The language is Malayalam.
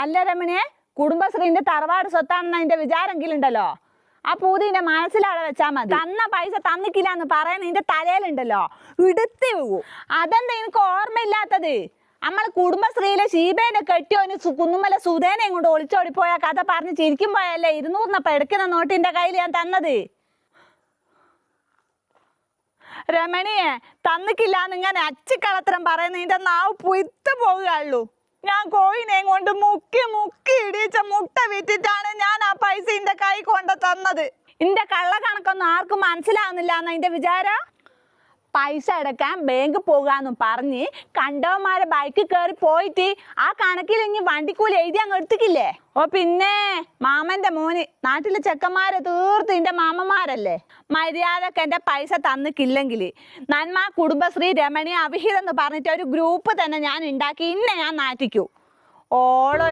അല്ല രമണിയെ, കുടുംബശ്രീന്റെ തറവാട് സ്വത്താണെന്ന് അതിന്റെ വിചാരെങ്കിലുണ്ടല്ലോ, ആ പൂതിന്റെ മനസ്സിലവിടെ വെച്ചാൽ മതി. തന്ന പൈസ തന്നിക്കില്ല എന്ന് പറയാൻ നിന്റെ തലയിലുണ്ടല്ലോ, ഇടുത്തി പോവും. അതെന്താ എനിക്ക് ഓർമ്മയില്ലാത്തത്? നമ്മൾ കുടുംബശ്രീയിലെ ഷീബേനെ കെട്ടിയോന് കുന്നുമല സുധേനയും കൊണ്ട് ഒളിച്ചോടിപ്പോയ കഥ പറഞ്ഞ് ചിരിക്കും പോയല്ലേ 200 പെടുക്കുന്ന നോട്ടിന്റെ കയ്യിൽ ഞാൻ തന്നത്. രമണിയെ, തന്നിക്കില്ലാന്ന് ഇങ്ങനെ അച്ചിക്കളത്തരം പറയുന്ന നിന്റെ നാവ് പുയ്ത്ത് പോകുകയുള്ളൂ. ഞാൻ കോയിനെയും കൊണ്ട് മുക്കി മുക്കി ഇടിച്ച മുട്ട വിറ്റിട്ടാണ് ഞാൻ ആ പൈസ എന്റെ കൈ കൊണ്ട് തന്നത്. എന്റെ കള്ള കണക്കൊന്നും ആർക്കും മനസ്സിലാവുന്നില്ല എന്ന എന്റെ വിചാരം. പൈസ അടക്കാൻ ബാങ്ക് പോകാന്നും പറഞ്ഞ് കണ്ടവന്മാരെ ബൈക്ക് കയറി പോയിട്ട് ആ കണക്കിൽ ഇനി വണ്ടിക്കൂലി എഴുതി അങ്ങ് എടുത്തിക്കില്ലേ? ഓ പിന്നെ മാമന്റെ മോന്, നാട്ടിലെ ചെക്കന്മാരെ തീർത്ത് എന്റെ മാമന്മാരല്ലേ. മര്യാദക്ക് എന്റെ പൈസ തന്നിക്കില്ലെങ്കിൽ നന്മ കുടുംബശ്രീ രമണി അവിഹിതം എന്ന് പറഞ്ഞിട്ട് ഒരു ഗ്രൂപ്പ് തന്നെ ഞാൻ ഉണ്ടാക്കി ഇന്നെ ഞാൻ നാറ്റിക്കൂ. ഓളോ